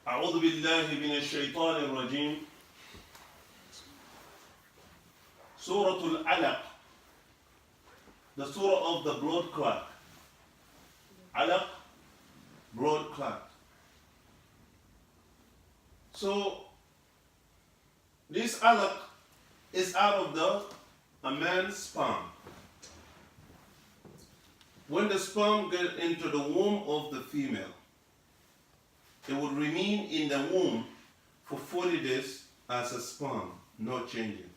أعوذ بالله من الشيطان الرجيم. Suratul Alaq, the surah of the blood clot. Alaq, blood clot. So this alaq is out of a man's sperm. When the sperm gets into the womb of the female, it would remain in the womb for 40 days as a sperm, not changing.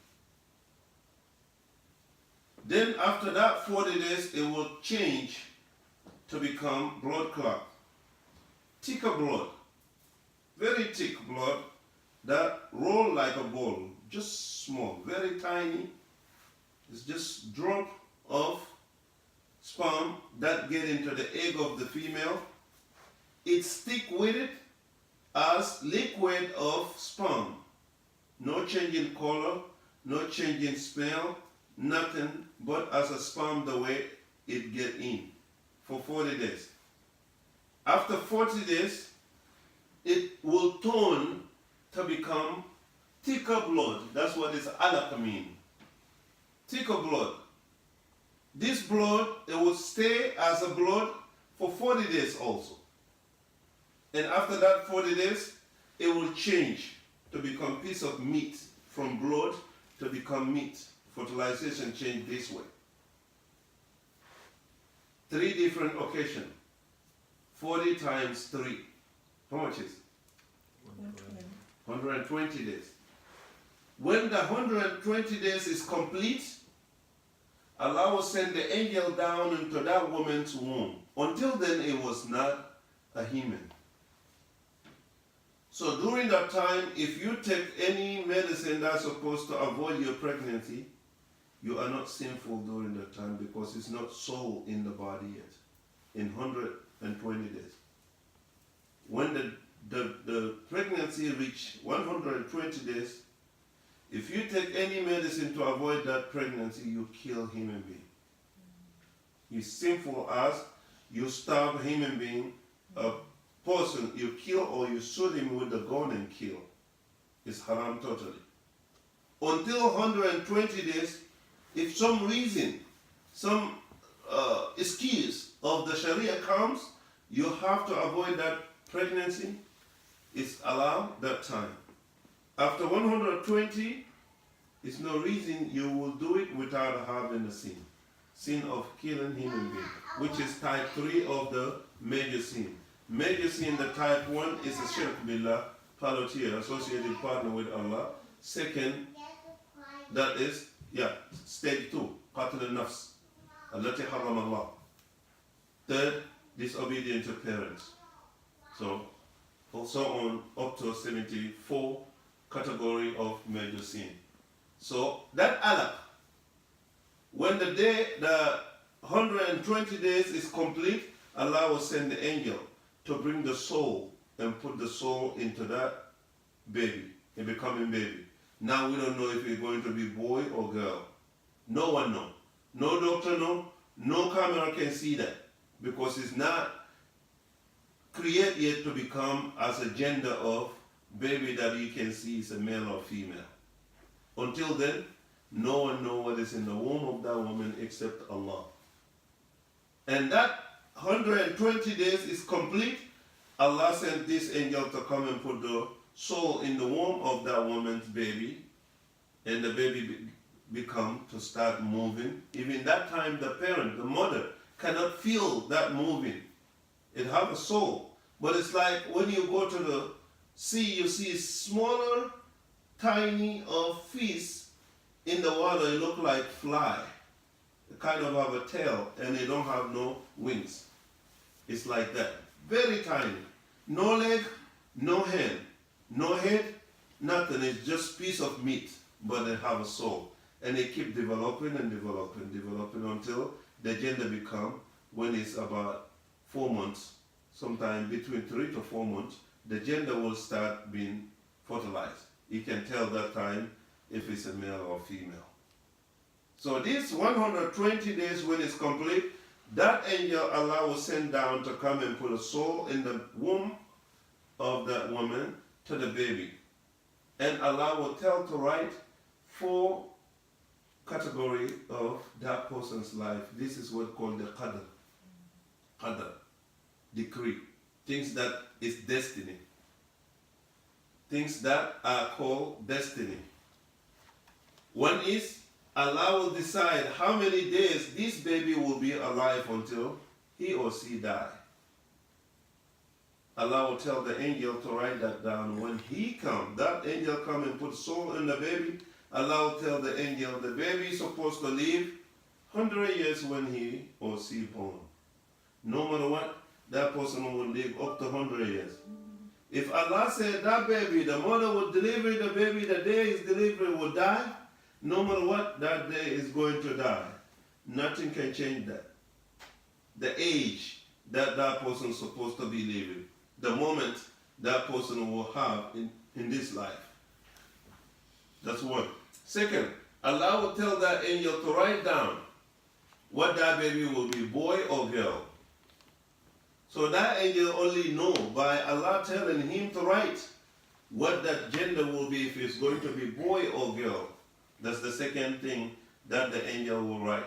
Then after that 40 days, it will change to become blood clot. Thicker blood, very thick blood that roll like a ball, just small, very tiny. It's just drop of sperm that get into the egg of the female. It stick with it as liquid of sperm. No change in color, no change in smell, nothing but as a sperm the way it get in for 40 days. After 40 days, it will turn to become thicker blood. That's what this alaq mean. Thicker blood. This blood, it will stay as a blood for 40 days also. And after that 40 days, it will change to become piece of meat, from blood to become meat. Fertilization change this way. 3 different occasions. 40 times 3. How much is? 120 days. When the 120 days is complete, Allah will send the angel down into that woman's womb. Until then, it was not a human. So during that time, if you take any medicine that's supposed to avoid your pregnancy, you are not sinful during that time because it's not soul in the body yet. In 120 days. When the pregnancy reach 120 days, if you take any medicine to avoid that pregnancy, you kill human being. You sinful as you starve human being, a person you kill or you shoot him with a gun and kill. It's haram totally. Until 120 days, if some reason, some excuse of the Sharia comes, you have to avoid that pregnancy. It's allowed that time. After 120, it's no reason you will do it without having a sin. Sin of killing human being, which is type 3 of the major sin. Major sin, the type 1 is a shirk billah, polytheism, associated partner with Allah. Second, that is, stage 2, qatl al-nafs, allati haram Allah. Third, disobedient to parents. So, also on up to 74 category of major sin. So that alaq, when the 120 days is complete, Allah will send the angel to bring the soul and put the soul into that baby, a becoming baby. Now we don't know if it's going to be boy or girl. No one knows. No doctor knows. No camera can see that because it's not created yet to become as a gender of baby that you can see is a male or female. Until then, no one knows what is in the womb of that woman except Allah. And that 120 days is complete. Allah sent this angel to come and put the soul in the womb of that woman's baby, and the baby become to start moving. Even that time, the parent, the mother, cannot feel that moving. It have a soul. But it's like when you go to the sea, you see smaller, tiny fish in the water. It look like fly. They kind of have a tail, and they don't have no wings. It's like that. Very tiny. No leg, no hand, no head, nothing. It's just piece of meat, but they have a soul. And they keep developing and developing, developing until the gender become, when it's about 4 months, sometime between 3 to 4 months, the gender will start being fertilized. You can tell that time if it's a male or female. So this 120 days when it's complete, that angel Allah will send down to come and put a soul in the womb of that woman to the baby. And Allah will tell to write 4 category of that person's life. This is what called the qadr. Qadr, decree. Things that is destiny. Things that are called destiny. One is Allah will decide how many days this baby will be alive until he or she die. Allah will tell the angel to write that down. When he comes, that angel come and put soul in the baby. Allah will tell the angel the baby is supposed to live 100 years when he or she born. No matter what, that person will live up to 100 years. If Allah said that baby, the mother will deliver the baby, the day his delivery will die, no matter what, that day is going to die. Nothing can change that. The age that that person is supposed to be living, the moment that person will have in this life. That's one. Second, Allah will tell that angel to write down what that baby will be, boy or girl. So that angel only know by Allah telling him to write what that gender will be, if it's going to be boy or girl. That's the second thing that the angel will write.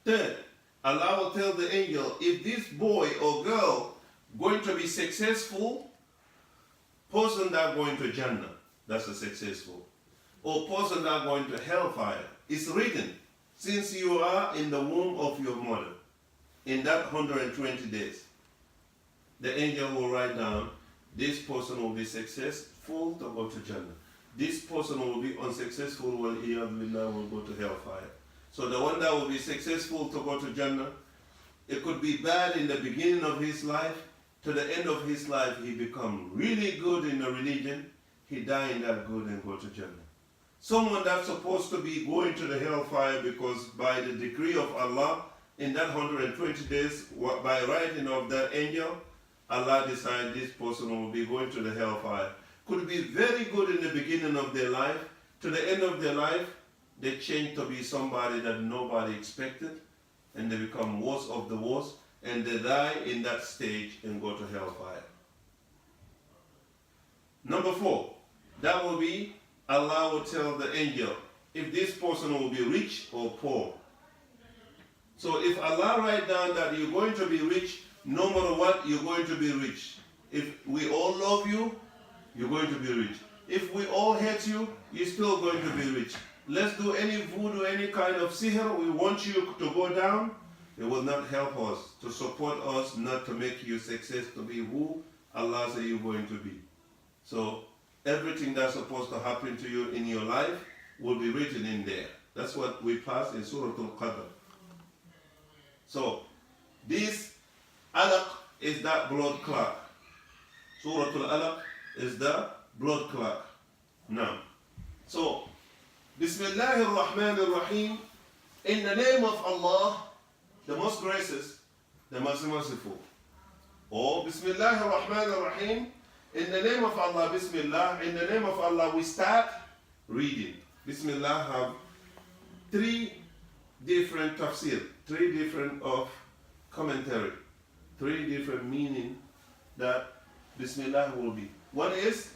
Third, Allah will tell the angel if this boy or girl going to be successful, person that going to Jannah, that's a successful. Or person that going to hellfire. It's written since you are in the womb of your mother. In that 120 days, the angel will write down, this person will be successful to go to Jannah. This person will be unsuccessful, will go to hellfire. So the one that will be successful to go to Jannah, it could be bad in the beginning of his life. To the end of his life, he become really good in the religion. He die in that good and go to Jannah. Someone that's supposed to be going to the hellfire because by the decree of Allah, in that 120 days, by writing of that angel, Allah decided this person will be going to the hellfire. Could be very good in the beginning of their life. To the end of their life, they change to be somebody that nobody expected, and they become worst of the worst, and they die in that stage and go to hellfire. Number 4, that will be Allah will tell the angel if this person will be rich or poor. So if Allah write down that you're going to be rich, no matter what, you're going to be rich. If we all love you, you're going to be rich. If we all hate you, you're still going to be rich. Let's do any voodoo, any kind of sihr, we want you to go down, it will not help us, to support us, not to make you success, to be who Allah says you're going to be. So everything that's supposed to happen to you in your life will be written in there. That's what we pass in Suratul Qadr. So this Alaq is that blood clot. Suratul Alaq is the blood clot. Now, so Bismillahir Rahmanir Rahim, in the name of Allah, the most gracious, the most merciful. Or Bismillahir Rahmanir Rahim, in the name of Allah, Bismillah, in the name of Allah we start reading. Bismillah have 3 different tafsir, 3 different of commentary, 3 different meaning that Bismillah will be. One is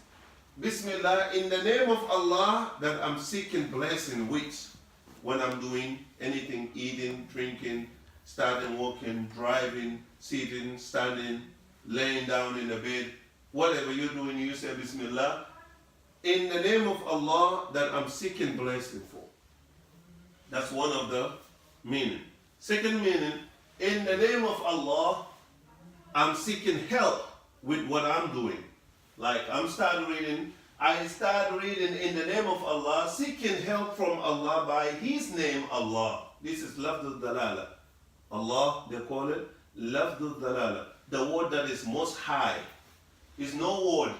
Bismillah, in the name of Allah that I'm seeking blessing with when I'm doing anything, eating, drinking, starting walking, driving, sitting, standing, laying down in the bed, whatever you're doing, you say Bismillah, in the name of Allah that I'm seeking blessing for. That's one of the meaning. Second meaning, in the name of Allah, I'm seeking help with what I'm doing. Like I start reading in the name of Allah, seeking help from Allah by His name Allah. This is Lafdul Dalala. Allah, they call it Lafdul Dalala. The word that is most high. Is no word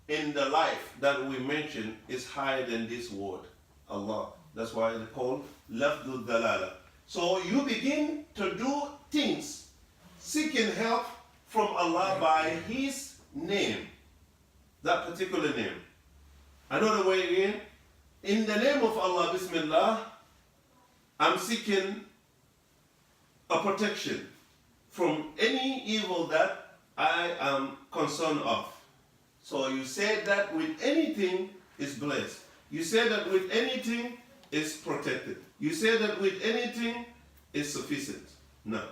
in the life that we mention is higher than this word, Allah. That's why it's called Lafdul Dalala. So you begin to do things, seeking help from Allah by His name, that particular name. Another way again, in the name of Allah, Bismillah, I'm seeking a protection from any evil that I am concerned of. So you say that with anything is blessed. You say that with anything is protected. You say that with anything is sufficient. No.